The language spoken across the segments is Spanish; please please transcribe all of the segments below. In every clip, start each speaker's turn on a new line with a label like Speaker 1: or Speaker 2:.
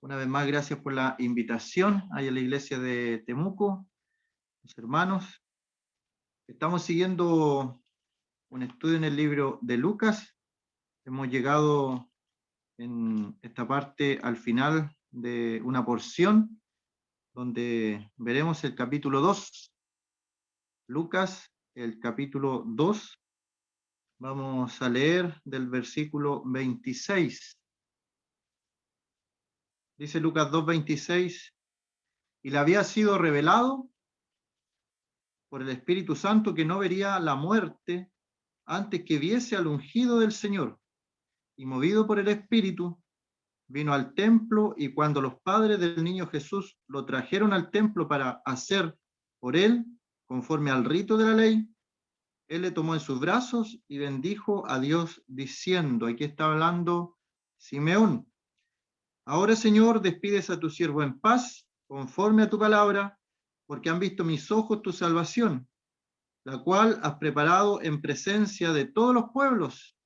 Speaker 1: Una vez más, gracias por la invitación ahí a la iglesia de Temuco, mis hermanos. Estamos siguiendo un estudio en el libro de Lucas. Hemos llegado en esta parte al final de una porción donde veremos el capítulo 2. Lucas, el capítulo 2. Vamos a leer del versículo 26. Dice Lucas 2:26, y le había sido revelado por el Espíritu Santo que no vería la muerte antes que viese al ungido del Señor. Y movido por el Espíritu, vino al templo, y cuando los padres del niño Jesús lo trajeron al templo para hacer por él, conforme al rito de la ley, él le tomó en sus brazos y bendijo a Dios diciendo, aquí está hablando Simeón: ahora, Señor, despides a tu siervo en paz, conforme a tu palabra, porque han visto mis ojos tu salvación, la cual has preparado en presencia de todos los pueblos,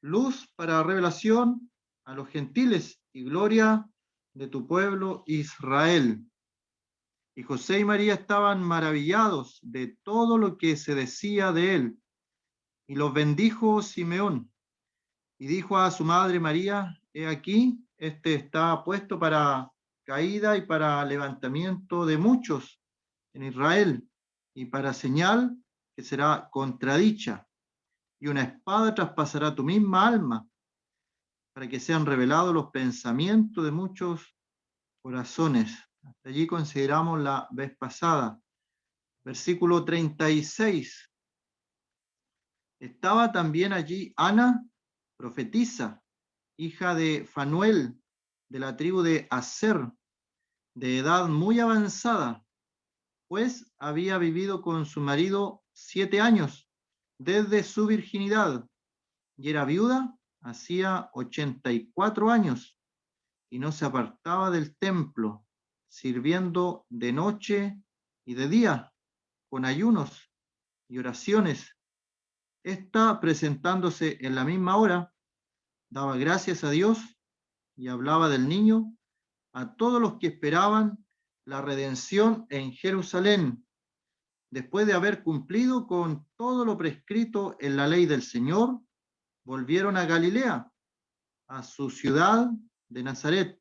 Speaker 1: luz para revelación a los gentiles y gloria de tu pueblo Israel. Y José y María estaban maravillados de todo lo que se decía de él. Y los bendijo Simeón. Y dijo a su madre María: he aquí, este está puesto para caída y para levantamiento de muchos en Israel, y para señal que será contradicha, y una espada traspasará tu misma alma, para que sean revelados los pensamientos de muchos corazones. Hasta allí consideramos la vez pasada. Versículo 36. Estaba también allí Ana, profetisa, hija de Fanuel, de la tribu de Aser, de edad muy avanzada, pues había vivido con su marido 7 años, desde su virginidad, y era viuda hacía 84 años, y no se apartaba del templo, sirviendo de noche y de día, con ayunos y oraciones. Esta, presentándose en la misma hora, daba gracias a Dios y hablaba del niño a todos los que esperaban la redención en Jerusalén, después de haber cumplido con todo lo prescrito en la ley del Señor. Volvieron a Galilea, a su ciudad de Nazaret,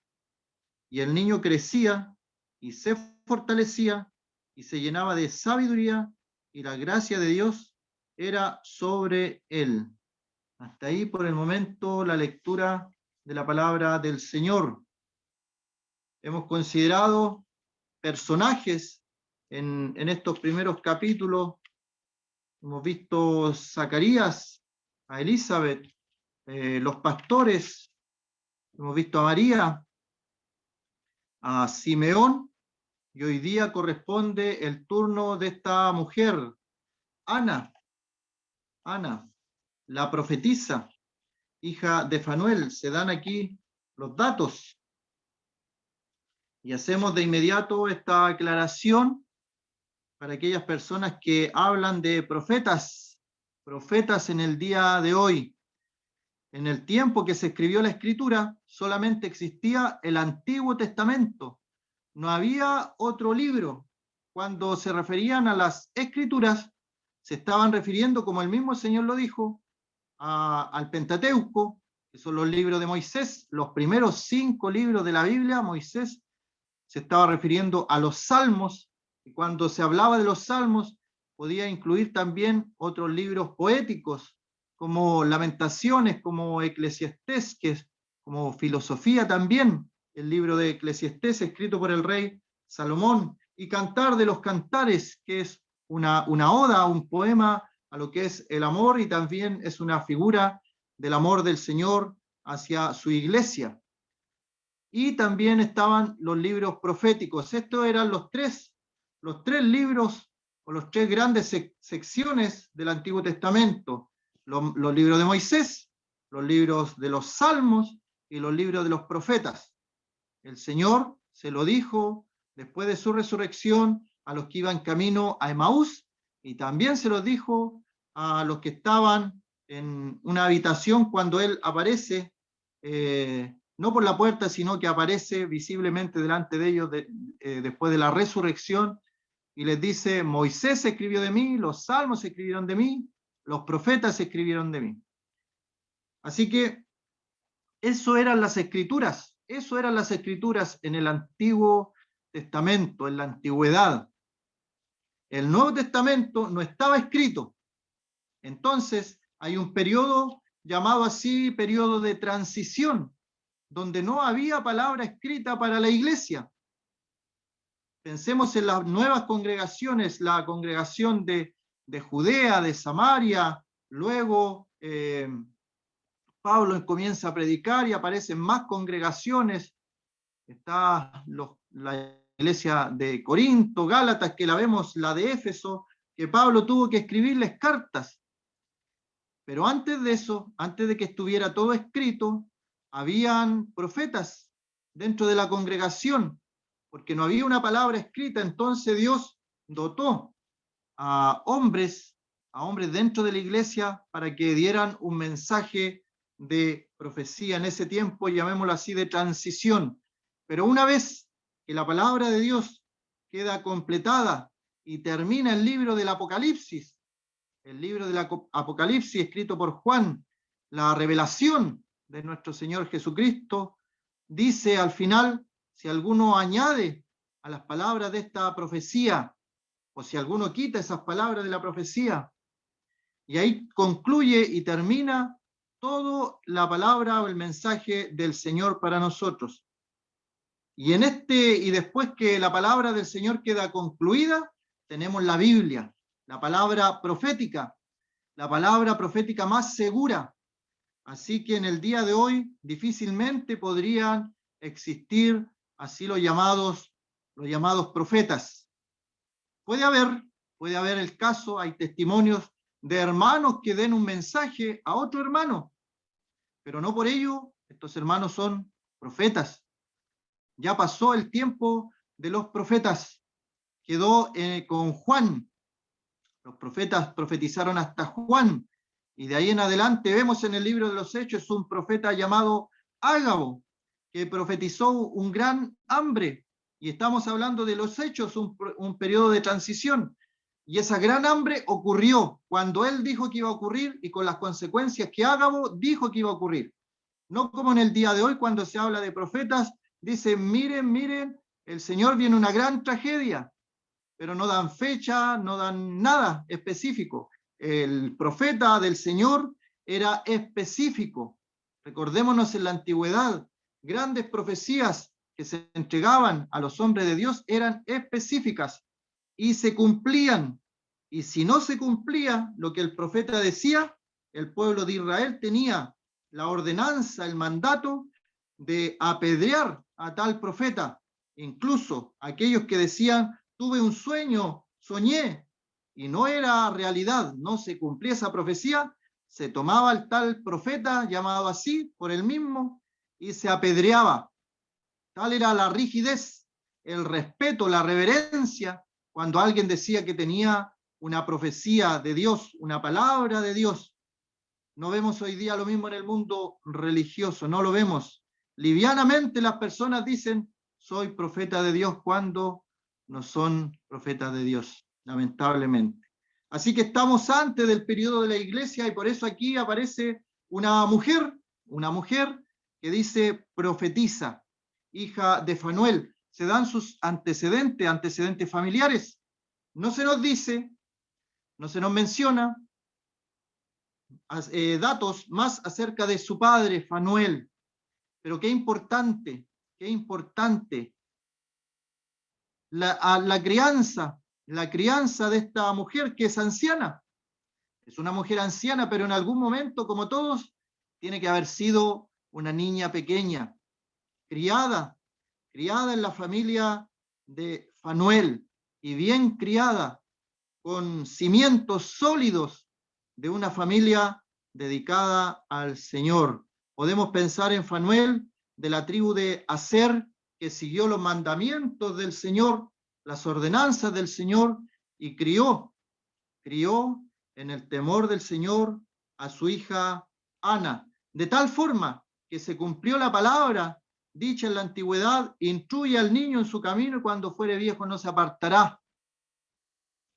Speaker 1: y el niño crecía y se fortalecía y se llenaba de sabiduría, y la gracia de Dios era sobre él. Hasta ahí por el momento la lectura de la palabra del Señor. Hemos considerado personajes en estos primeros capítulos. Hemos visto Zacarías, a Elizabeth, los pastores, hemos visto a María, a Simeón, y hoy día corresponde el turno de esta mujer, Ana, la profetisa, hija de Fanuel. Se dan aquí los datos y hacemos de inmediato esta aclaración para aquellas personas que hablan de profetas en el día de hoy. En el tiempo que se escribió la Escritura, solamente existía el Antiguo Testamento. No había otro libro. Cuando se referían a las Escrituras, se estaban refiriendo, como el mismo Señor lo dijo, al Pentateuco, que son los libros de Moisés, los primeros 5 libros de la Biblia. Moisés se estaba refiriendo a los Salmos, y cuando se hablaba de los Salmos, podía incluir también otros libros poéticos, como Lamentaciones, como Eclesiastés, que es como filosofía también, el libro de Eclesiastés escrito por el rey Salomón, y Cantar de los Cantares, que es una oda, un poema a lo que es el amor, y también es una figura del amor del Señor hacia su iglesia. Y también estaban los libros proféticos. Estos eran los tres libros o los 3 grandes secciones del Antiguo Testamento: los libros de Moisés, los libros de los Salmos y los libros de los profetas. El Señor se lo dijo después de su resurrección a los que iban camino a Emaús, y también se lo dijo a los que estaban en una habitación cuando Él aparece no por la puerta, sino que aparece visiblemente delante de ellos después de la resurrección, y les dice: Moisés escribió de mí, los salmos escribieron de mí, los profetas escribieron de mí. Así que eso eran las escrituras en el Antiguo Testamento, en la antigüedad. El Nuevo Testamento no estaba escrito. Entonces hay un periodo llamado así, periodo de transición, donde no había palabra escrita para la iglesia. Pensemos en las nuevas congregaciones, la congregación de Judea, de Samaria, luego Pablo comienza a predicar y aparecen más congregaciones. Está la iglesia de Corinto, Gálatas, que la vemos, la de Éfeso, que Pablo tuvo que escribirles cartas. Pero antes de eso, antes de que estuviera todo escrito, habían profetas dentro de la congregación, porque no había una palabra escrita. Entonces Dios dotó a hombres dentro de la iglesia para que dieran un mensaje de profecía en ese tiempo, llamémoslo así, de transición. Pero una vez que la palabra de Dios queda completada y termina el libro del Apocalipsis, escrito por Juan, la revelación de nuestro Señor Jesucristo, dice al final: si alguno añade a las palabras de esta profecía, o si alguno quita esas palabras de la profecía, y ahí concluye y termina toda la palabra o el mensaje del Señor para nosotros. Y después que la palabra del Señor queda concluida, tenemos la Biblia, la palabra profética más segura. Así que en el día de hoy difícilmente podrían existir así los llamados profetas. Puede haber el caso, hay testimonios de hermanos que den un mensaje a otro hermano, pero no por ello estos hermanos son profetas. Ya pasó el tiempo de los profetas, quedó con Juan. Los profetas profetizaron hasta Juan, y de ahí en adelante vemos en el libro de los Hechos un profeta llamado Ágabo, que profetizó un gran hambre, y estamos hablando de los Hechos, un periodo de transición, y esa gran hambre ocurrió cuando él dijo que iba a ocurrir y con las consecuencias que Ágabo dijo que iba a ocurrir. No como en el día de hoy cuando se habla de profetas, dicen: miren, el Señor viene una gran tragedia, pero no dan fecha, no dan nada específico. El profeta del Señor era específico. Recordémonos en la antigüedad, grandes profecías que se entregaban a los hombres de Dios eran específicas y se cumplían. Y si no se cumplía lo que el profeta decía, el pueblo de Israel tenía la ordenanza, el mandato de apedrear a tal profeta. Incluso aquellos que decían: tuve un sueño, soñé, y no era realidad, no se cumplía esa profecía, se tomaba al tal profeta, llamado así por él mismo, y se apedreaba. Tal era la rigidez, el respeto, la reverencia, cuando alguien decía que tenía una profecía de Dios, una palabra de Dios. No vemos hoy día lo mismo en el mundo religioso, no lo vemos. Livianamente las personas dicen: soy profeta de Dios, cuando no son profetas de Dios, lamentablemente. Así que estamos antes del periodo de la iglesia, y por eso aquí aparece una mujer que dice: profetiza, hija de Fanuel. Se dan sus antecedentes familiares. No se nos dice, no se nos menciona datos más acerca de su padre, Fanuel. Pero qué importante la crianza de esta mujer, que es anciana. Es una mujer anciana, pero en algún momento, como todos, tiene que haber sido una niña pequeña, criada en la familia de Fanuel, y bien criada, con cimientos sólidos de una familia dedicada al Señor. Podemos pensar en Fanuel, de la tribu de Aser, que siguió los mandamientos del Señor, las ordenanzas del Señor, y crió en el temor del Señor a su hija Ana, de tal forma que se cumplió la palabra dicha en la antigüedad: instruye al niño en su camino y cuando fuere viejo no se apartará.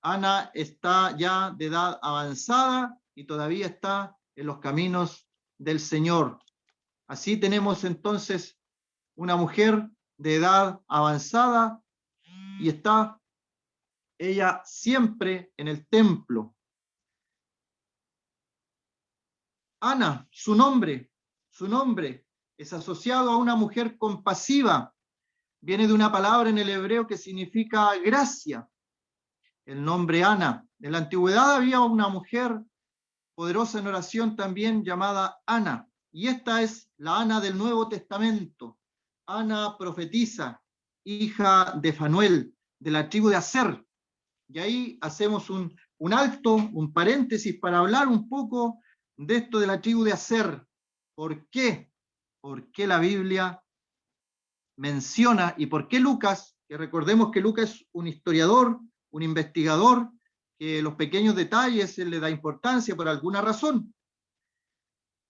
Speaker 1: Ana está ya de edad avanzada y todavía está en los caminos del Señor. Así tenemos entonces una mujer de edad avanzada y está ella siempre en el templo. Ana, su nombre es asociado a una mujer compasiva. Viene de una palabra en el hebreo que significa gracia. El nombre Ana. En la antigüedad había una mujer poderosa en oración también llamada Ana. Y esta es la Ana del Nuevo Testamento. Ana profetisa, hija de Fanuel, de la tribu de Aser. Y ahí hacemos un alto, un paréntesis para hablar un poco de esto de la tribu de Aser. ¿Por qué? ¿Por qué la Biblia menciona y por qué Lucas, que recordemos que Lucas es un historiador, un investigador, que los pequeños detalles él le da importancia por alguna razón?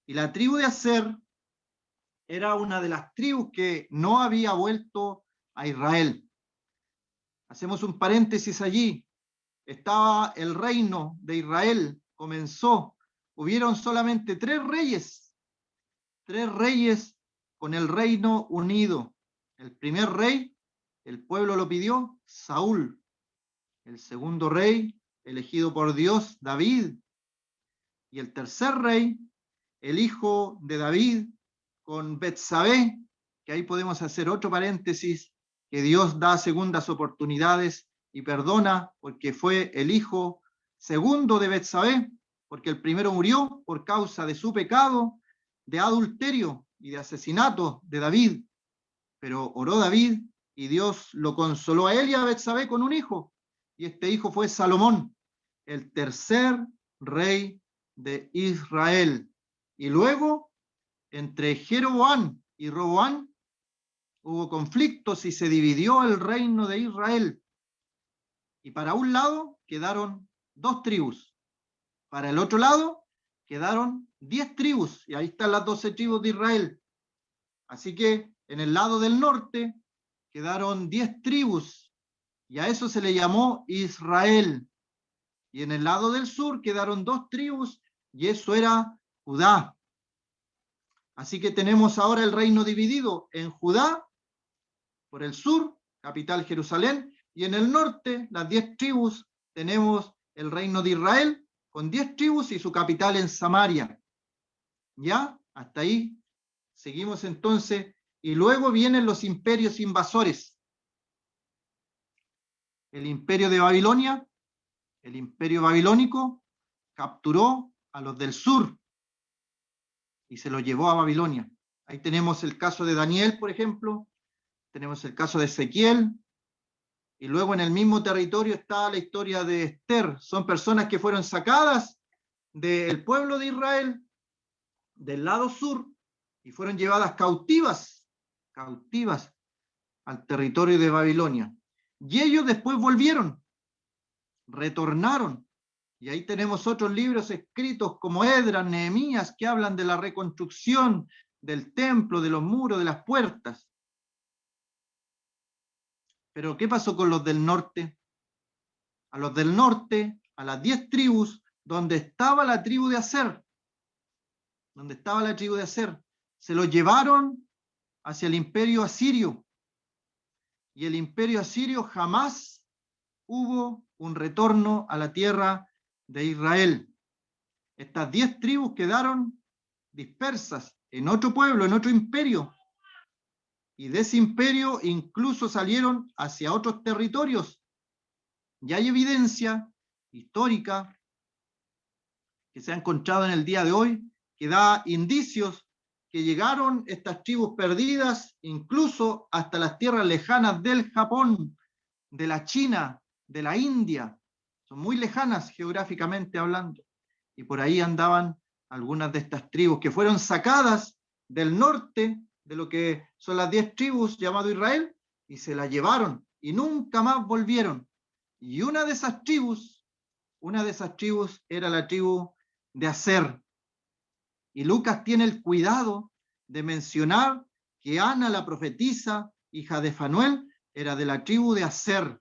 Speaker 1: Y la tribu de Aser era una de las tribus que no había vuelto a Israel. Hacemos un paréntesis allí. Estaba el reino de Israel, comenzó, hubieron solamente tres reyes con el reino unido. El primer rey, el pueblo lo pidió, Saúl. El segundo rey, elegido por Dios, David. Y el tercer rey, el hijo de David, con Betsabé, que ahí podemos hacer otro paréntesis, que Dios da segundas oportunidades y perdona, porque fue el hijo segundo de Betsabé, porque el primero murió por causa de su pecado, de adulterio y de asesinato de David. Pero oró David y Dios lo consoló a él y a Betsabé con un hijo. Y este hijo fue Salomón, el tercer rey de Israel. Y luego, entre Jeroboam y Roboam, hubo conflictos y se dividió el reino de Israel. Y para un lado quedaron 2 tribus. Para el otro lado quedaron 10 tribus. Y ahí están las 12 tribus de Israel. Así que en el lado del norte quedaron 10 tribus. Y a eso se le llamó Israel. Y en el lado del sur quedaron 2 tribus. Y eso era Judá. Así que tenemos ahora el reino dividido en Judá, por el sur, capital Jerusalén, y en el norte, las 10 tribus, tenemos el reino de Israel, con 10 tribus y su capital en Samaria. ¿Ya? Hasta ahí seguimos entonces, y luego vienen los imperios invasores. El imperio de Babilonia, el imperio babilónico, capturó a los del sur y se los llevó a Babilonia. Ahí tenemos el caso de Daniel, por ejemplo, tenemos el caso de Ezequiel, y luego en el mismo territorio está la historia de Esther. Son personas que fueron sacadas del pueblo de Israel, del lado sur, y fueron llevadas cautivas al territorio de Babilonia. Y ellos después volvieron, retornaron. Y ahí tenemos otros libros escritos como Esdras, Nehemías, que hablan de la reconstrucción del templo, de los muros, de las puertas. Pero ¿qué pasó con los del norte? A los del norte, a las 10 tribus, donde estaba la tribu de Aser, se los llevaron hacia el imperio asirio. Y el imperio asirio jamás hubo un retorno a la tierra de Israel. Estas 10 tribus quedaron dispersas en otro pueblo, en otro imperio. Y de ese imperio incluso salieron hacia otros territorios. Y hay evidencia histórica que se ha encontrado en el día de hoy que da indicios que llegaron estas tribus perdidas incluso hasta las tierras lejanas del Japón, de la China, de la India. Son muy lejanas geográficamente hablando. Y por ahí andaban algunas de estas tribus que fueron sacadas del norte de lo que son las 10 tribus llamado Israel y se las llevaron y nunca más volvieron. Y una de esas tribus era la tribu de Aser. Y Lucas tiene el cuidado de mencionar que Ana, la profetisa, hija de Fanuel, era de la tribu de Aser.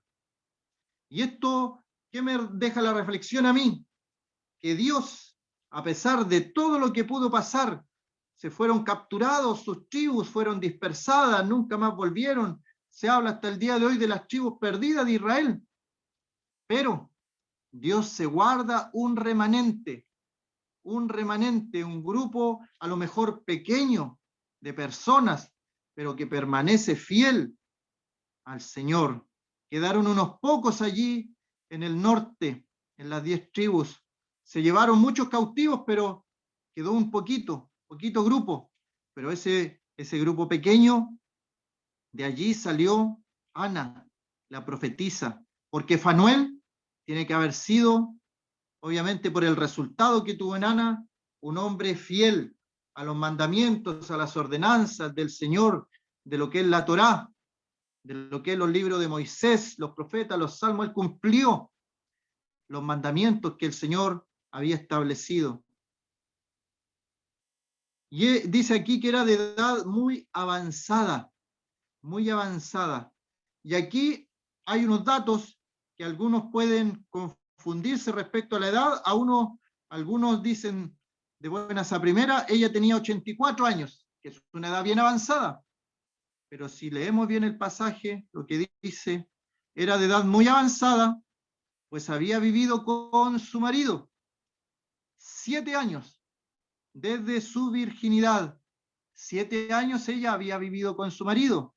Speaker 1: Y esto, ¿qué me deja la reflexión a mí? Que Dios, a pesar de todo lo que pudo pasar, se fueron capturados, sus tribus fueron dispersadas, nunca más volvieron. Se habla hasta el día de hoy de las tribus perdidas de Israel. Pero Dios se guarda un remanente, un grupo a lo mejor pequeño de personas, pero que permanece fiel al Señor. Quedaron unos pocos allí en el norte, en las 10 tribus. Se llevaron muchos cautivos, pero quedó un poquito grupo. Pero ese grupo pequeño, de allí salió Ana, la profetisa, porque Fanuel tiene que haber sido, obviamente por el resultado que tuvo en Ana, un hombre fiel a los mandamientos, a las ordenanzas del Señor, de lo que es la Torá, de lo que es los libros de Moisés, los profetas, los salmos. Él cumplió los mandamientos que el Señor había establecido. Y dice aquí que era de edad muy avanzada, muy avanzada. Y aquí hay unos datos que algunos pueden confundirse respecto a la edad. Algunos dicen de buenas a primera, ella tenía 84 años, que es una edad bien avanzada. Pero si leemos bien el pasaje, lo que dice, era de edad muy avanzada, pues había vivido con su marido 7 años, desde su virginidad. 7 años ella había vivido con su marido,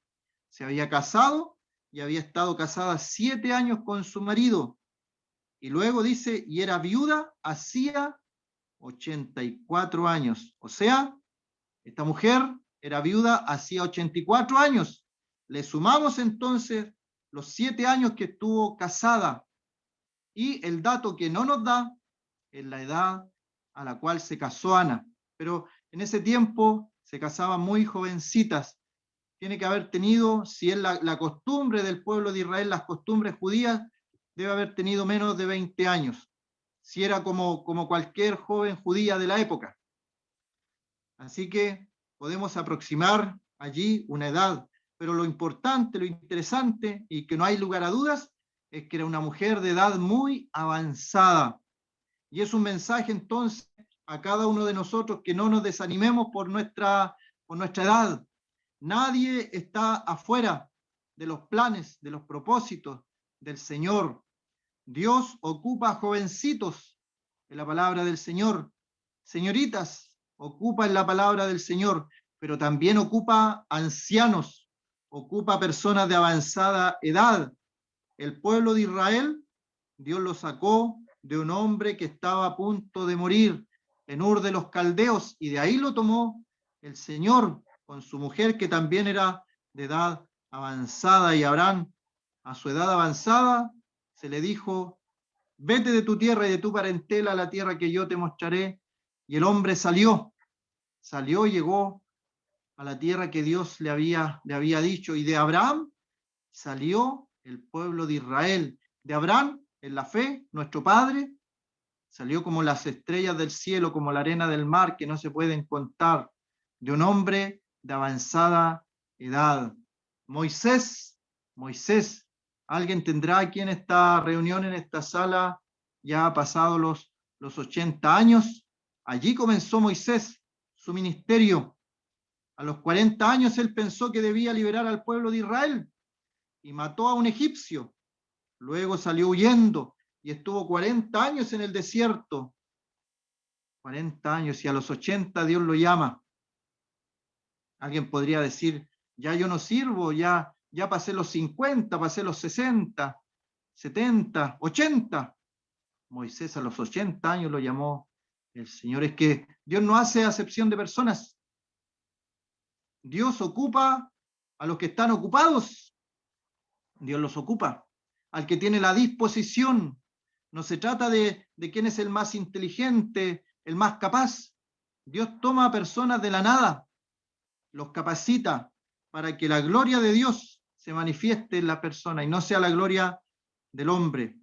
Speaker 1: se había casado y había estado casada 7 años con su marido. Y luego dice, y era viuda hacía 84 años. O sea, esta mujer era viuda hacía 84 años. Le sumamos entonces los 7 años que estuvo casada. Y el dato que no nos da es la edad a la cual se casó Ana. Pero en ese tiempo se casaban muy jovencitas. Tiene que haber tenido, si es la costumbre del pueblo de Israel, las costumbres judías, debe haber tenido menos de 20 años. Si era como cualquier joven judía de la época. Así que podemos aproximar allí una edad. Pero lo importante, lo interesante, y que no hay lugar a dudas, es que era una mujer de edad muy avanzada. Y es un mensaje entonces a cada uno de nosotros que no nos desanimemos por nuestra edad. Nadie está afuera de los planes, de los propósitos del Señor. Dios ocupa jovencitos en la palabra del Señor. Señoritas ocupa en la palabra del Señor, pero también ocupa ancianos, ocupa personas de avanzada edad. El pueblo de Israel, Dios lo sacó de un hombre que estaba a punto de morir en Ur de los Caldeos, y de ahí lo tomó el Señor con su mujer, que también era de edad avanzada. Y Abraham, a su edad avanzada, se le dijo, vete de tu tierra y de tu parentela a la tierra que yo te mostraré. Y el hombre salió y llegó a la tierra que Dios le había dicho. Y de Abraham salió el pueblo de Israel. De Abraham, en la fe, nuestro padre, salió como las estrellas del cielo, como la arena del mar, que no se pueden contar, de un hombre de avanzada edad. Moisés, alguien tendrá aquí en esta reunión, en esta sala, ya ha pasado los 80 años. Allí comenzó Moisés su ministerio. A los 40 años él pensó que debía liberar al pueblo de Israel y mató a un egipcio. Luego salió huyendo y estuvo 40 años en el desierto. 40 años, y a los 80 Dios lo llama. Alguien podría decir, ya yo no sirvo, ya pasé los 50, pasé los 60, 70, 80. Moisés a los 80 años lo llamó el Señor. Es que Dios no hace acepción de personas. Dios ocupa a los que están ocupados. Dios los ocupa. Al que tiene la disposición. No se trata de quién es el más inteligente, el más capaz. Dios toma a personas de la nada, los capacita para que la gloria de Dios se manifieste en la persona y no sea la gloria del hombre.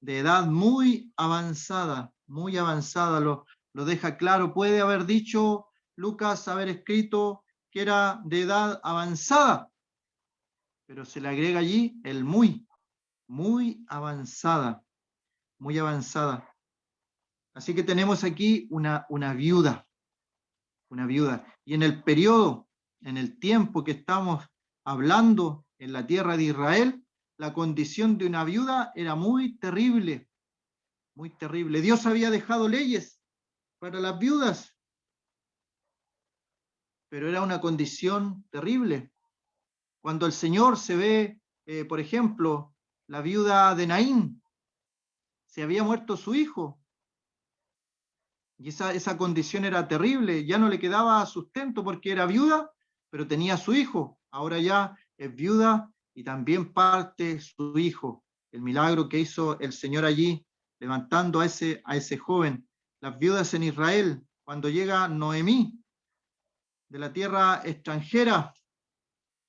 Speaker 1: De edad muy avanzada, lo deja claro. Puede haber dicho Lucas haber escrito que era de edad avanzada, pero se le agrega allí el muy avanzada, muy avanzada. Así que tenemos aquí una viuda, una viuda. Y en el periodo, en el tiempo que estamos hablando en la tierra de Israel, la condición de una viuda era muy terrible, muy terrible. Dios había dejado leyes para las viudas, pero era una condición terrible. Cuando el Señor se ve, por ejemplo, la viuda de Naín, se había muerto su hijo, y esa condición era terrible, ya no le quedaba sustento porque era viuda, pero tenía su hijo, ahora ya es viuda y también parte su hijo. El milagro que hizo el Señor allí, levantando a ese joven. Las viudas en Israel, cuando llega Noemí de la tierra extranjera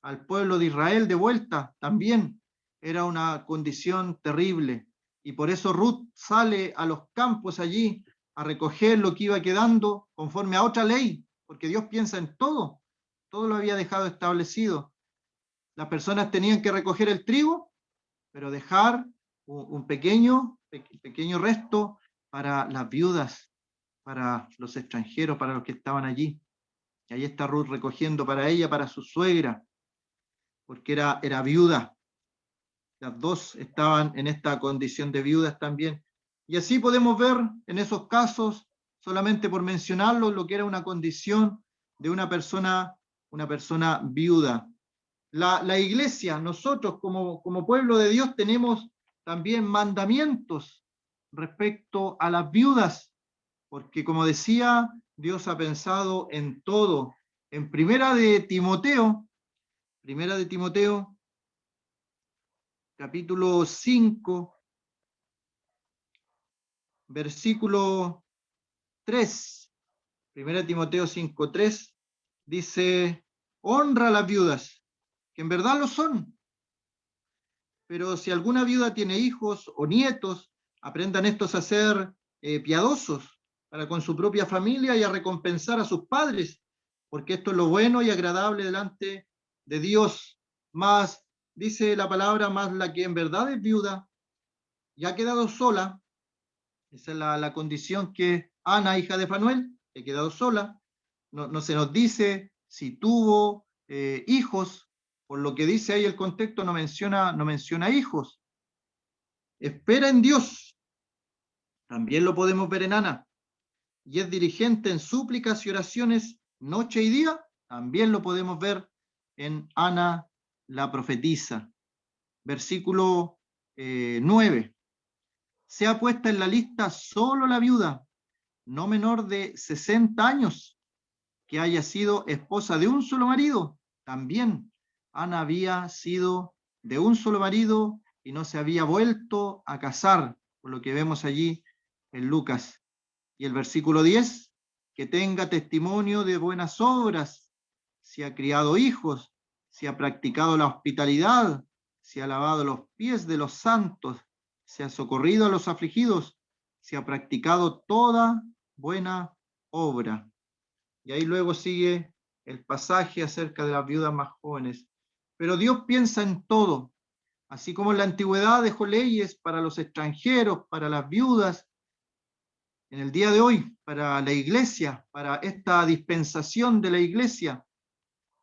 Speaker 1: al pueblo de Israel de vuelta, también era una condición terrible. Y por eso Ruth sale a los campos allí a recoger lo que iba quedando conforme a otra ley, porque Dios piensa en todo, todo lo había dejado establecido. Las personas tenían que recoger el trigo, pero dejar un pequeño resto para las viudas, para los extranjeros, para los que estaban allí. Y ahí está Ruth recogiendo para ella, para su suegra, porque era viuda. Las dos estaban en esta condición de viudas también. Y así podemos ver en esos casos, solamente por mencionarlo, lo que era una condición de una persona viuda. La iglesia, nosotros como pueblo de Dios tenemos también mandamientos respecto a las viudas, porque como decía, Dios ha pensado en todo. En primera de Timoteo, capítulo 5, versículo 3, primera Timoteo 5:3, dice, honra a las viudas, que en verdad lo son, pero si alguna viuda tiene hijos o nietos, aprendan estos a ser piadosos para con su propia familia y a recompensar a sus padres, porque esto es lo bueno y agradable delante de Dios. Más, dice la palabra, más la que en verdad es viuda y ha quedado sola. Esa es la condición que Ana, hija de Fanuel, ha quedado sola. No se nos dice si tuvo hijos, por lo que dice ahí el contexto, no menciona hijos. Espera en Dios, también lo podemos ver en Ana, y es diligente en súplicas y oraciones noche y día, también lo podemos ver en Ana la profetisa. Versículo 9. Sea puesta en la lista solo la viuda, no menor de 60 años, que haya sido esposa de un solo marido. También Ana había sido de un solo marido y no se había vuelto a casar, por lo que vemos allí en Lucas. Y el versículo 10, que tenga testimonio de buenas obras, si ha criado hijos, si ha practicado la hospitalidad, si ha lavado los pies de los santos, si ha socorrido a los afligidos, si ha practicado toda buena obra. Y ahí luego sigue el pasaje acerca de las viudas más jóvenes. Pero Dios piensa en todo, así como en la antigüedad dejó leyes para los extranjeros, para las viudas, en el día de hoy, para la iglesia, para esta dispensación de la iglesia,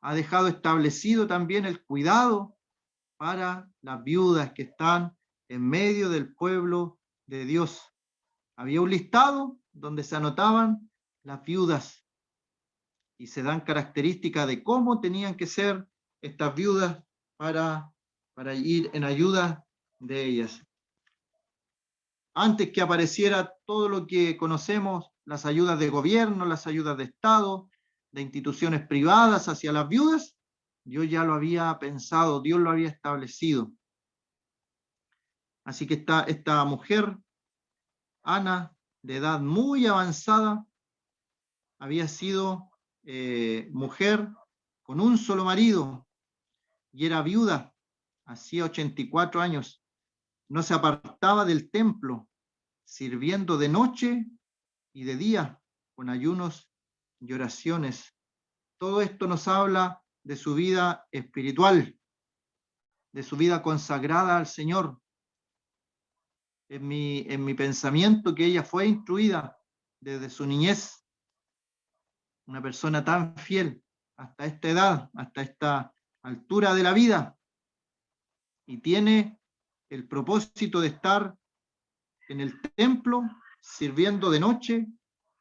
Speaker 1: ha dejado establecido también el cuidado para las viudas que están en medio del pueblo de Dios. Había un listado donde se anotaban las viudas y se dan características de cómo tenían que ser estas viudas para ir en ayuda de ellas. Antes que apareciera todo lo que conocemos, las ayudas de gobierno, las ayudas de Estado, de instituciones privadas hacia las viudas, Dios ya lo había pensado, Dios lo había establecido. Así que esta mujer, Ana, de edad muy avanzada, había sido mujer con un solo marido y era viuda, hacía 84 años. No se apartaba del templo, sirviendo de noche y de día, con ayunos y oraciones. Todo esto nos habla de su vida espiritual, de su vida consagrada al Señor. En mi pensamiento que ella fue instruida desde su niñez, una persona tan fiel hasta esta edad, hasta esta altura de la vida, y tiene el propósito de estar en el templo sirviendo de noche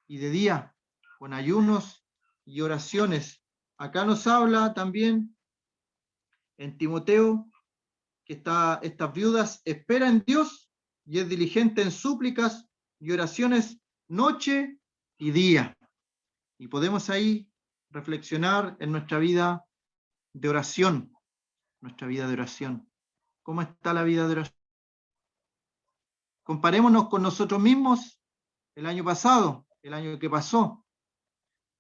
Speaker 1: y de día, con ayunos y oraciones. Acá nos habla también en Timoteo que estas viudas esperan en Dios y es diligente en súplicas y oraciones noche y día. Y podemos ahí reflexionar en nuestra vida de oración, nuestra vida de oración. ¿Cómo está la vida de oración? Comparémonos con nosotros mismos el año pasado, el año que pasó.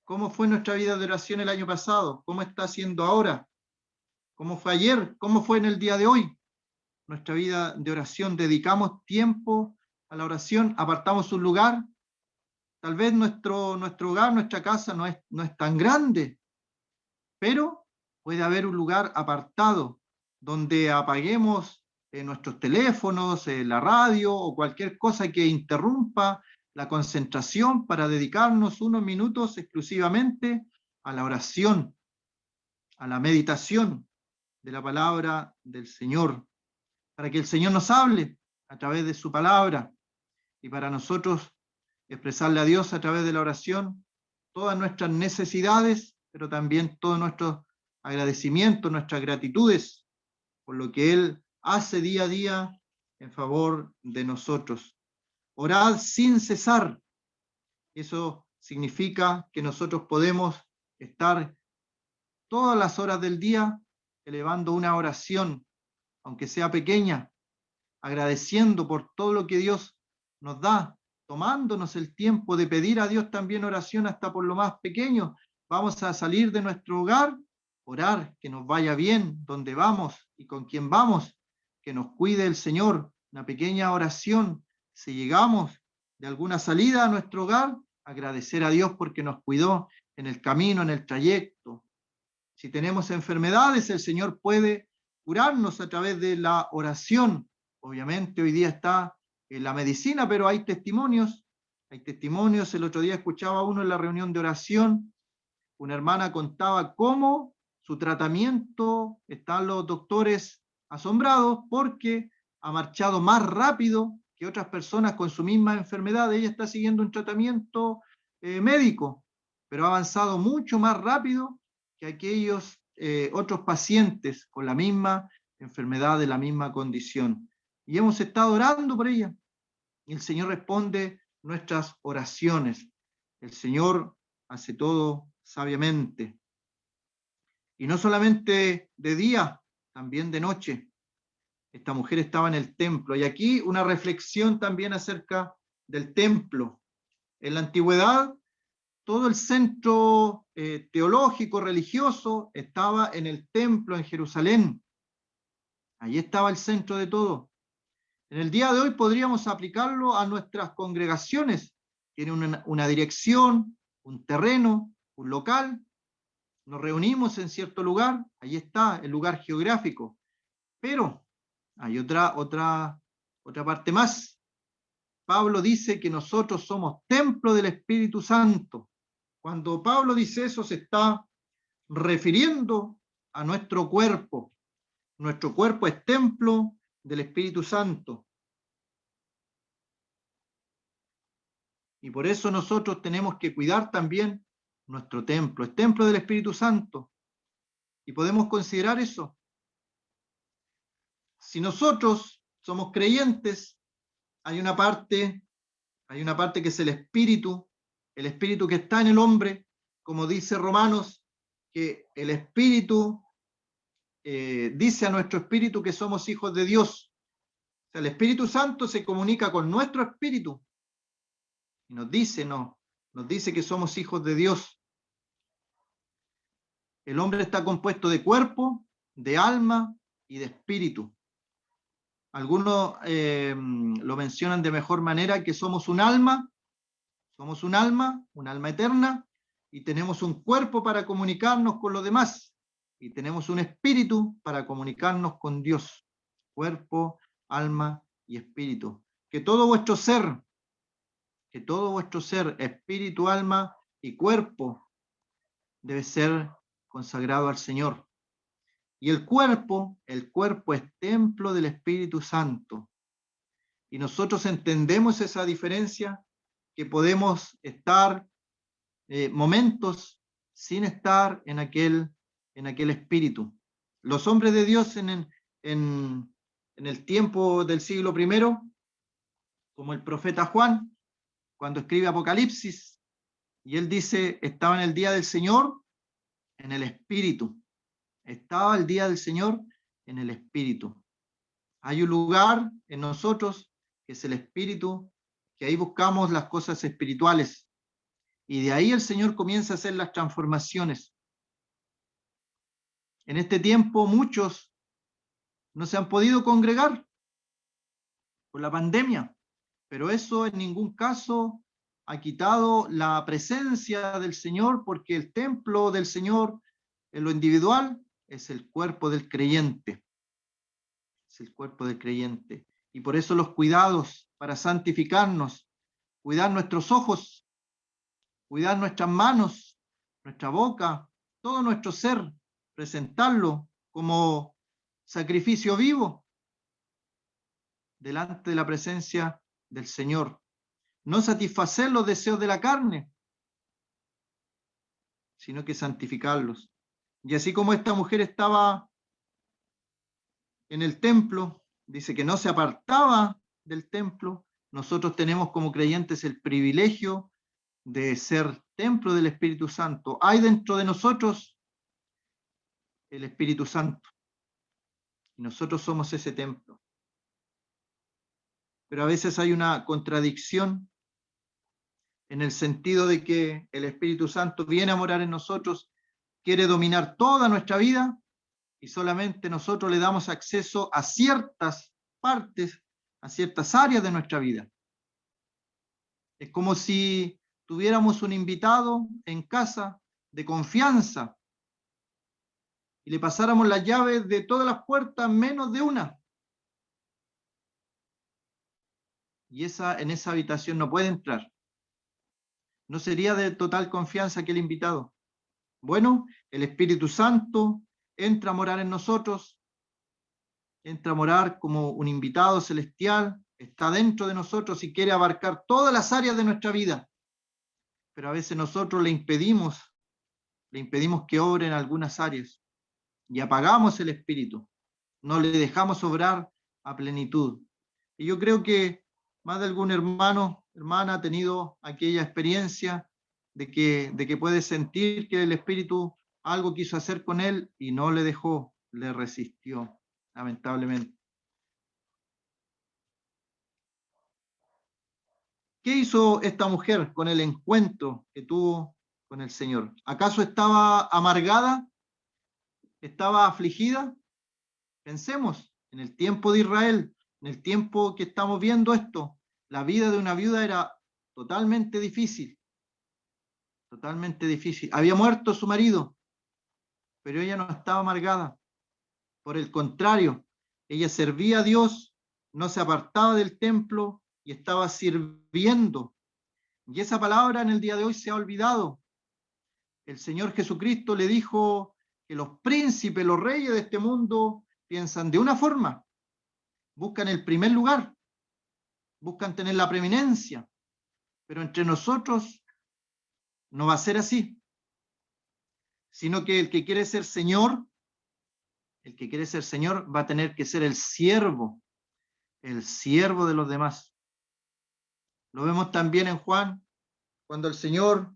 Speaker 1: ¿Cómo fue nuestra vida de oración el año pasado? ¿Cómo está siendo ahora? ¿Cómo fue ayer? ¿Cómo fue en el día de hoy? Nuestra vida de oración, dedicamos tiempo a la oración, apartamos un lugar. Tal vez nuestro hogar, nuestra casa no es tan grande, pero puede haber un lugar apartado donde apaguemos nuestros teléfonos, la radio o cualquier cosa que interrumpa la concentración para dedicarnos unos minutos exclusivamente a la oración, a la meditación de la palabra del Señor, para que el Señor nos hable a través de su palabra y para nosotros expresarle a Dios a través de la oración todas nuestras necesidades, pero también todos nuestros agradecimientos, nuestras gratitudes por lo que Él hace día a día en favor de nosotros. Orad sin cesar. Eso significa que nosotros podemos estar todas las horas del día elevando una oración, aunque sea pequeña, agradeciendo por todo lo que Dios nos da, tomándonos el tiempo de pedir a Dios también oración hasta por lo más pequeño. Vamos a salir de nuestro hogar, orar, que nos vaya bien donde vamos y con quién vamos, que nos cuide el Señor, una pequeña oración. Si llegamos de alguna salida a nuestro hogar, agradecer a Dios porque nos cuidó en el camino, en el trayecto. Si tenemos enfermedades, el Señor puede curarnos a través de la oración. Obviamente hoy día está en la medicina, pero hay testimonios. El otro día escuchaba uno en la reunión de oración, una hermana contaba cómo su tratamiento, están los doctores asombrados porque ha marchado más rápido que otras personas con su misma enfermedad. Ella está siguiendo un tratamiento médico, pero ha avanzado mucho más rápido que aquellos otros pacientes con la misma enfermedad, de la misma condición. Y hemos estado orando por ella. Y el Señor responde nuestras oraciones. El Señor hace todo sabiamente. Y no solamente de día, también de noche. Esta mujer estaba en el templo. Y aquí una reflexión también acerca del templo. En la antigüedad, todo el centro teológico, religioso, estaba en el templo en Jerusalén. Allí estaba el centro de todo. En el día de hoy podríamos aplicarlo a nuestras congregaciones. Tienen una dirección, un terreno, un local. Nos reunimos en cierto lugar, ahí está el lugar geográfico. Pero hay otra parte más. Pablo dice que nosotros somos templo del Espíritu Santo. Cuando Pablo dice eso, se está refiriendo a nuestro cuerpo. Nuestro cuerpo es templo del Espíritu Santo. Y por eso nosotros tenemos que cuidar también nuestro templo. Es templo del Espíritu Santo. Y podemos considerar eso. Si nosotros somos creyentes, hay una parte que es el espíritu que está en el hombre, como dice Romanos, que el espíritu dice a nuestro espíritu que somos hijos de Dios. O sea, el Espíritu Santo se comunica con nuestro espíritu y nos dice que somos hijos de Dios. El hombre está compuesto de cuerpo, de alma y de espíritu. Algunos lo mencionan de mejor manera, que somos un alma eterna, y tenemos un cuerpo para comunicarnos con los demás, y tenemos un espíritu para comunicarnos con Dios. Cuerpo, alma y espíritu. Que todo vuestro ser, espíritu, alma y cuerpo, debe ser consagrado al Señor. Y el cuerpo es templo del Espíritu Santo. Y nosotros entendemos esa diferencia, que podemos estar momentos sin estar en aquel espíritu. Los hombres de Dios en el tiempo del siglo I, como el profeta Juan, cuando escribe Apocalipsis, y él dice, estaba en el día del Señor en el espíritu. Estaba el día del Señor en el espíritu. Hay un lugar en nosotros que es el espíritu, que ahí buscamos las cosas espirituales. Y de ahí el Señor comienza a hacer las transformaciones. En este tiempo muchos no se han podido congregar por la pandemia, pero eso en ningún caso ha quitado la presencia del Señor, porque el templo del Señor en lo individual es el cuerpo del creyente. Es el cuerpo del creyente. Y por eso los cuidados para santificarnos, cuidar nuestros ojos, cuidar nuestras manos, nuestra boca, todo nuestro ser, presentarlo como sacrificio vivo delante de la presencia del Señor. No satisfacer los deseos de la carne, sino que santificarlos. Y así como esta mujer estaba en el templo, dice que no se apartaba del templo, nosotros tenemos como creyentes el privilegio de ser templo del Espíritu Santo. Hay dentro de nosotros el Espíritu Santo, y nosotros somos ese templo. Pero a veces hay una contradicción en el sentido de que el Espíritu Santo viene a morar en nosotros, quiere dominar toda nuestra vida, y solamente nosotros le damos acceso a ciertas partes, a ciertas áreas de nuestra vida. Es como si tuviéramos un invitado en casa de confianza y le pasáramos las llaves de todas las puertas menos de una. Y en esa habitación no puede entrar. ¿No sería de total confianza aquel invitado? Bueno, el Espíritu Santo entra a morar en nosotros, entra a morar como un invitado celestial, está dentro de nosotros y quiere abarcar todas las áreas de nuestra vida. Pero a veces nosotros le impedimos que obre en algunas áreas y apagamos el Espíritu, no le dejamos obrar a plenitud. Y yo creo que más de algún hermana ha tenido aquella experiencia de que puede sentir que el Espíritu algo quiso hacer con él y no le dejó, le resistió, lamentablemente. ¿Qué hizo esta mujer con el encuentro que tuvo con el Señor? ¿Acaso estaba amargada? ¿Estaba afligida? Pensemos en el tiempo de Israel, en el tiempo que estamos viendo esto. La vida de una viuda era totalmente difícil, totalmente difícil. Había muerto su marido, pero ella no estaba amargada. Por el contrario, ella servía a Dios, no se apartaba del templo y estaba sirviendo. Y esa palabra en el día de hoy se ha olvidado. El Señor Jesucristo le dijo que los príncipes, los reyes de este mundo piensan de una forma, buscan el primer lugar, buscan tener la preeminencia, pero entre nosotros no va a ser así, sino que el que quiere ser Señor va a tener que ser el siervo de los demás. Lo vemos también en Juan, cuando el Señor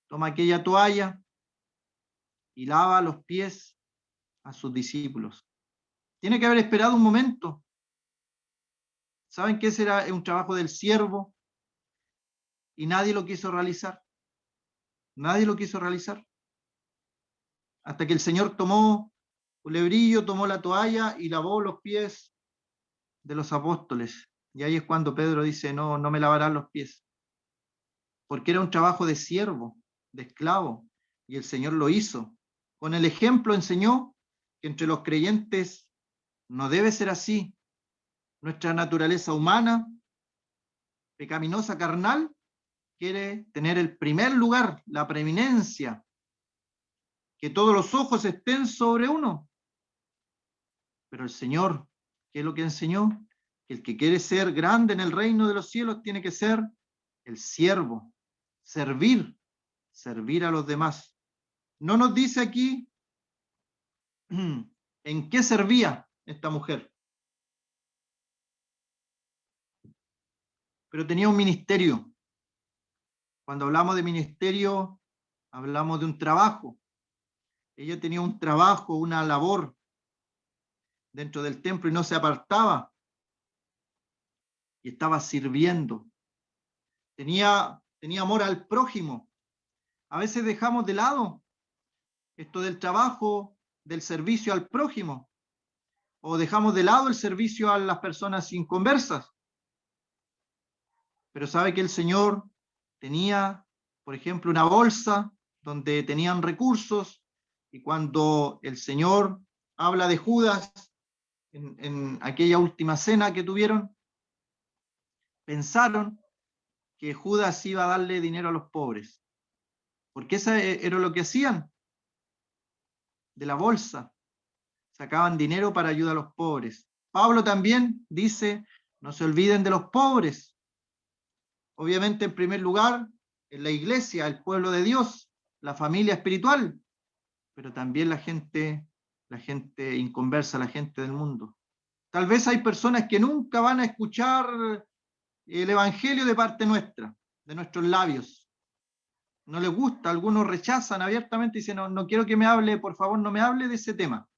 Speaker 1: toma aquella toalla y lava los pies a sus discípulos. Tiene que haber esperado un momento. ¿Saben que ese era un trabajo del siervo? Y nadie lo quiso realizar. Nadie lo quiso realizar. Hasta que el Señor tomó un lebrillo, tomó la toalla y lavó los pies de los apóstoles. Y ahí es cuando Pedro dice, no me lavarán los pies. Porque era un trabajo de siervo. de esclavo, y el Señor lo hizo. Con el ejemplo enseñó que entre los creyentes no debe ser así. Nuestra naturaleza humana, pecaminosa, carnal, quiere tener el primer lugar, la preeminencia, que todos los ojos estén sobre uno. Pero el Señor, ¿qué es lo que enseñó? Que el que quiere ser grande en el reino de los cielos tiene que ser el siervo, servir a los demás. No nos dice aquí en qué servía esta mujer, pero tenía un ministerio. Cuando hablamos de ministerio, hablamos de un trabajo. Ella tenía un trabajo, una labor dentro del templo y no se apartaba. Y estaba sirviendo. Tenía amor al prójimo. A veces dejamos de lado esto del trabajo, del servicio al prójimo, o dejamos de lado el servicio a las personas inconversas. Pero sabe que el Señor tenía, por ejemplo, una bolsa donde tenían recursos, y cuando el Señor habla de Judas en aquella última cena que tuvieron, pensaron que Judas iba a darle dinero a los pobres, porque eso era lo que hacían. De la bolsa sacaban dinero para ayudar a los pobres. Pablo también dice, no se olviden de los pobres. Obviamente, en primer lugar, en la iglesia, el pueblo de Dios, la familia espiritual, pero también la gente inconversa, la gente del mundo. Tal vez hay personas que nunca van a escuchar el evangelio de parte nuestra, de nuestros labios. No les gusta, algunos rechazan abiertamente y dicen, no quiero que me hable, por favor, no me hable de ese tema.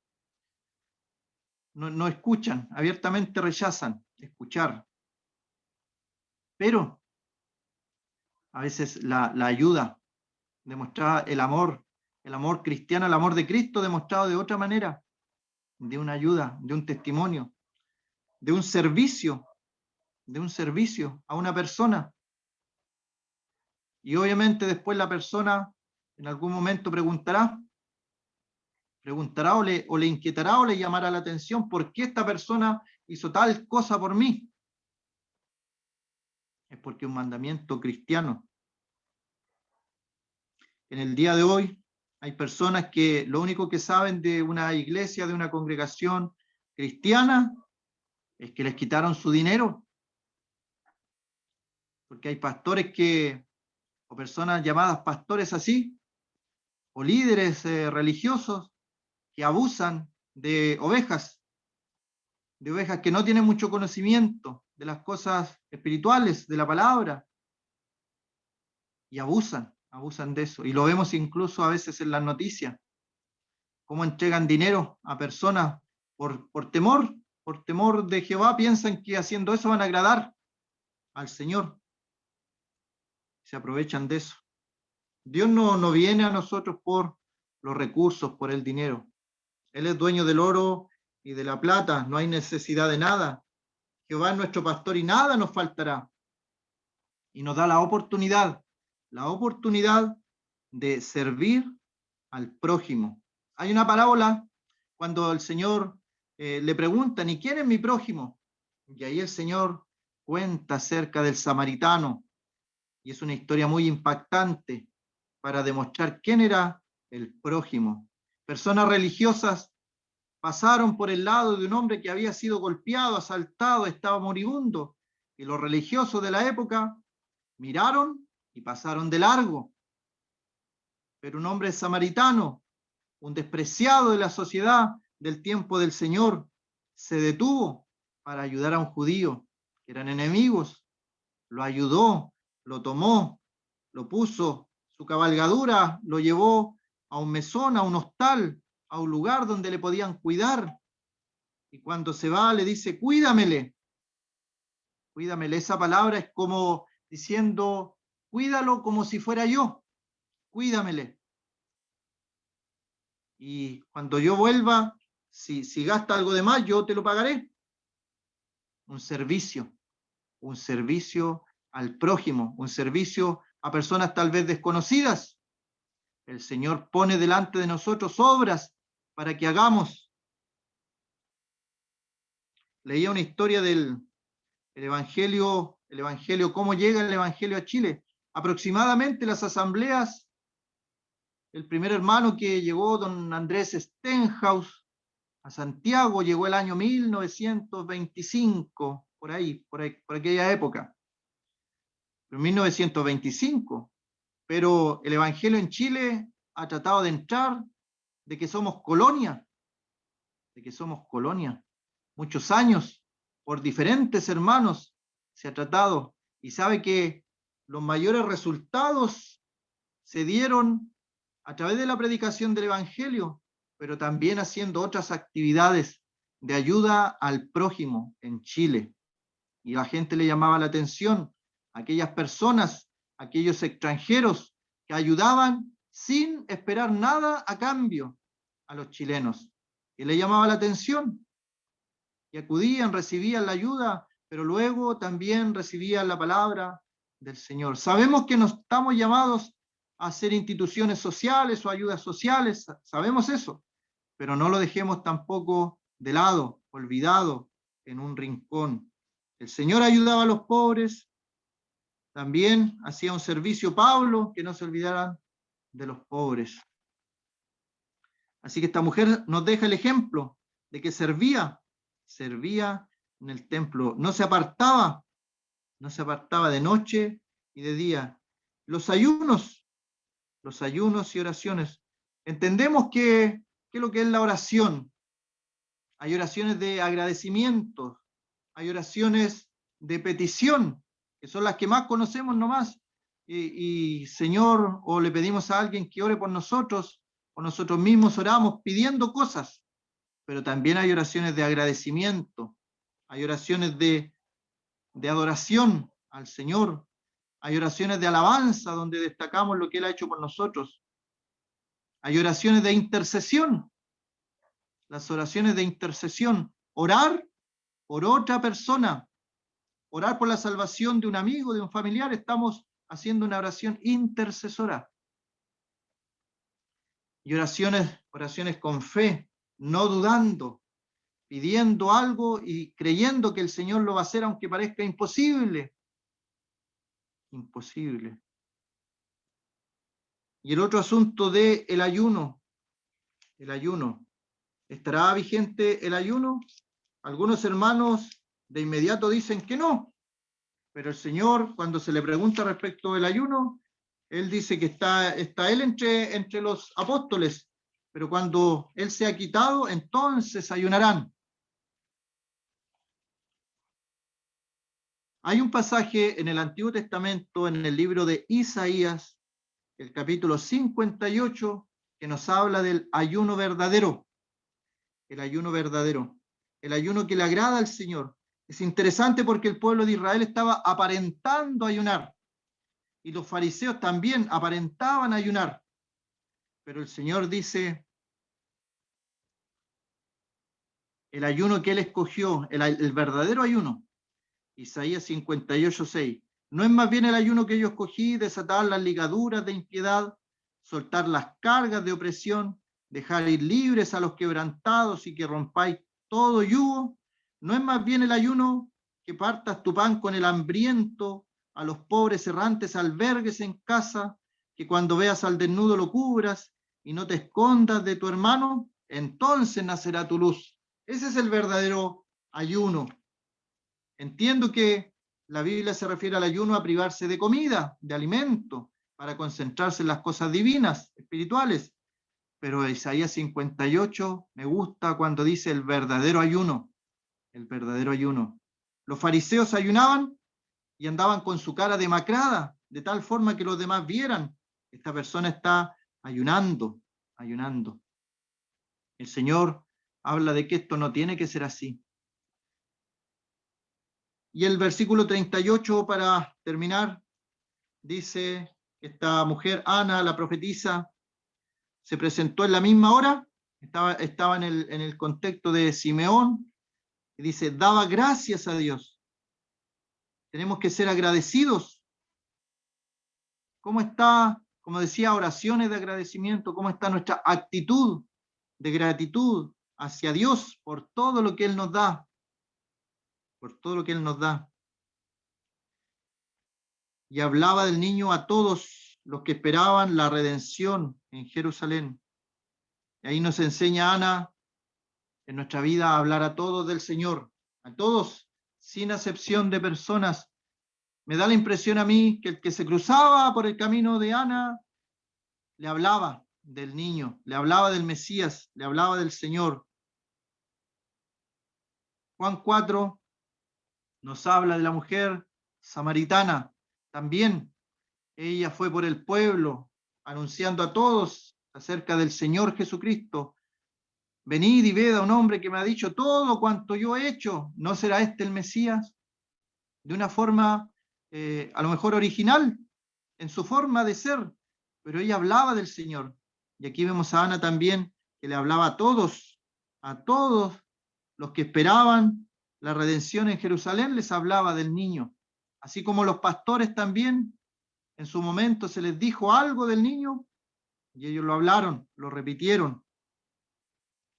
Speaker 1: No escuchan, abiertamente rechazan escuchar. Pero a veces la ayuda, demostrada el amor cristiano, el amor de Cristo demostrado de otra manera, de una ayuda, de un testimonio, de un servicio a una persona. Y obviamente después la persona en algún momento preguntará o le inquietará o le llamará la atención por qué esta persona hizo tal cosa por mí. Es porque es un mandamiento cristiano. En el día de hoy hay personas que lo único que saben de una iglesia, de una congregación cristiana, es que les quitaron su dinero. Porque hay pastores o personas llamadas pastores así, o líderes religiosos que abusan de ovejas que no tienen mucho conocimiento de las cosas espirituales, de la palabra, y abusan de eso. Y lo vemos incluso a veces en las noticias, cómo entregan dinero a personas por temor de Jehová, piensan que haciendo eso van a agradar al Señor. Se aprovechan de eso. Dios no viene a nosotros por los recursos, por el dinero. Él es dueño del oro y de la plata, no hay necesidad de nada. Jehová es nuestro pastor y nada nos faltará. Y nos da la oportunidad de servir al prójimo. Hay una parábola cuando el Señor le preguntan, ¿y quién es mi prójimo? Y ahí el Señor cuenta acerca del samaritano, y es una historia muy impactante para demostrar quién era el prójimo. Personas religiosas pasaron por el lado de un hombre que había sido golpeado, asaltado, estaba moribundo, y los religiosos de la época miraron y pasaron de largo. Pero un hombre samaritano, un despreciado de la sociedad del tiempo del Señor, se detuvo para ayudar a un judío, que eran enemigos, lo ayudó, lo tomó, lo puso, su cabalgadura lo llevó a un mesón, a un hostal, a un lugar donde le podían cuidar. Y cuando se va le dice, cuídamele. Esa palabra es como diciendo, cuídalo como si fuera yo, cuídamele. Y cuando yo vuelva, si gasta algo de más, yo te lo pagaré. Un servicio al prójimo, un servicio a personas tal vez desconocidas, El Señor pone delante de nosotros obras para que hagamos. Leía una historia del Evangelio, cómo llega el Evangelio a Chile. Aproximadamente las asambleas, el primer hermano que llegó, don Andrés Stenhouse, a Santiago, llegó el año 1925, por aquella época. En 1925. Pero el Evangelio en Chile ha tratado de entrar, de que somos colonia, muchos años, por diferentes hermanos se ha tratado, y sabe que los mayores resultados se dieron a través de la predicación del Evangelio, pero también haciendo otras actividades de ayuda al prójimo en Chile. Y la gente le llamaba la atención a aquellas personas, aquellos extranjeros que ayudaban sin esperar nada a cambio a los chilenos. Y le llamaba la atención. Y acudían, recibían la ayuda, pero luego también recibían la palabra del Señor. Sabemos que no estamos llamados a hacer instituciones sociales o ayudas sociales, sabemos eso, pero no lo dejemos tampoco de lado, olvidado en un rincón. El Señor ayudaba a los pobres, también hacía un servicio Pablo, que no se olvidaran de los pobres. Así que esta mujer nos deja el ejemplo de que servía en el templo, no se apartaba de noche y de día. Los ayunos y oraciones. Entendemos que lo que es la oración. Hay oraciones de agradecimiento, hay oraciones de petición, que son las que más conocemos nomás. Y Señor, o le pedimos a alguien que ore por nosotros, o nosotros mismos oramos pidiendo cosas, pero también hay oraciones de agradecimiento, hay oraciones de adoración al Señor, hay oraciones de alabanza donde destacamos lo que Él ha hecho por nosotros, hay oraciones de intercesión, las oraciones de intercesión, orar por otra persona, orar por la salvación de un amigo, de un familiar, estamos haciendo una oración intercesora. Y oraciones con fe, no dudando, pidiendo algo y creyendo que el Señor lo va a hacer aunque parezca imposible. Imposible. Y el otro asunto de el ayuno. El ayuno. ¿Estará vigente el ayuno? Algunos hermanos de inmediato dicen que no, pero el Señor, cuando se le pregunta respecto del ayuno, Él dice que está Él entre los apóstoles, pero cuando Él se ha quitado, entonces ayunarán. Hay un pasaje en el Antiguo Testamento, en el libro de Isaías, el capítulo 58, que nos habla del ayuno verdadero. El ayuno verdadero. El ayuno que le agrada al Señor. Es interesante porque el pueblo de Israel estaba aparentando ayunar. Y los fariseos también aparentaban ayunar. Pero el Señor dice, el ayuno que Él escogió, el verdadero ayuno, Isaías 58:6, no es más bien el ayuno que yo escogí, desatar las ligaduras de impiedad, soltar las cargas de opresión, dejar ir libres a los quebrantados y que rompáis todo yugo. No es más bien el ayuno que partas tu pan con el hambriento, a los pobres errantes albergues en casa, que cuando veas al desnudo lo cubras y no te escondas de tu hermano, entonces nacerá tu luz. Ese es el verdadero ayuno. Entiendo que la Biblia se refiere al ayuno a privarse de comida, de alimento, para concentrarse en las cosas divinas, espirituales. Pero Isaías 58 me gusta cuando dice el verdadero ayuno. El verdadero ayuno. Los fariseos ayunaban y andaban con su cara demacrada, de tal forma que los demás vieran, esta persona está ayunando. El Señor habla de que esto no tiene que ser así. Y el versículo 38, para terminar, dice, esta mujer, Ana, la profetisa, se presentó en la misma hora, estaba en el contexto de Simeón, y dice, daba gracias a Dios. Tenemos que ser agradecidos. ¿Cómo está como decía, oraciones de agradecimiento, cómo está nuestra actitud de gratitud hacia Dios por todo lo que Él nos da, por todo lo que Él nos da. Y hablaba del niño a todos los que esperaban la redención en Jerusalén. Y ahí nos enseña Ana en nuestra vida a hablar a todos del Señor, a todos, sin acepción de personas. Me da la impresión a mí que el que se cruzaba por el camino de Ana le hablaba del niño, le hablaba del Mesías, le hablaba del Señor. Juan 4 nos habla de la mujer samaritana. También ella fue por el pueblo anunciando a todos acerca del Señor Jesucristo. Venid y ved a un hombre que me ha dicho todo cuanto yo he hecho. ¿No será este el Mesías? De una forma a lo mejor original en su forma de ser, pero ella hablaba del Señor. Y aquí vemos a Ana también que le hablaba a todos los que esperaban la redención en Jerusalén, les hablaba del niño. Así como los pastores también, en su momento se les dijo algo del niño y ellos lo hablaron, lo repitieron.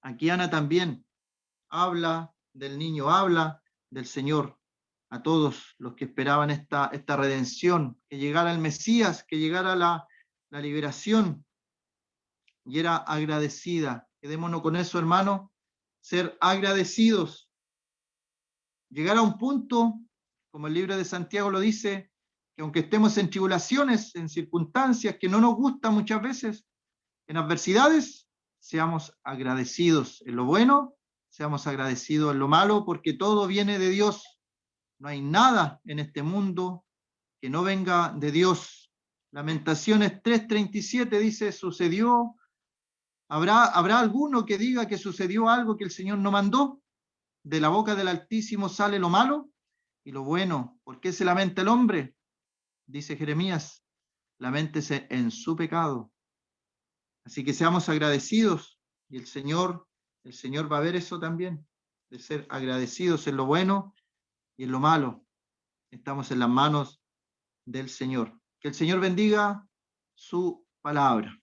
Speaker 1: Aquí Ana también habla del niño, habla del Señor a todos los que esperaban esta redención, que llegara el Mesías, que llegara la liberación, y era agradecida. Quedémonos con eso, hermano, ser agradecidos. Llegar a un punto, como el libro de Santiago lo dice, que aunque estemos en tribulaciones, en circunstancias que no nos gustan muchas veces, en adversidades, seamos agradecidos en lo bueno, seamos agradecidos en lo malo, porque todo viene de Dios. No hay nada en este mundo que no venga de Dios. Lamentaciones 3:37 dice, sucedió. ¿Habrá alguno que diga que sucedió algo que el Señor no mandó? De la boca del Altísimo sale lo malo y lo bueno. ¿Por qué se lamenta el hombre? Dice Jeremías, laméntese en su pecado. Así que seamos agradecidos y el Señor va a ver eso también, de ser agradecidos en lo bueno y en lo malo. Estamos en las manos del Señor. Que el Señor bendiga su palabra.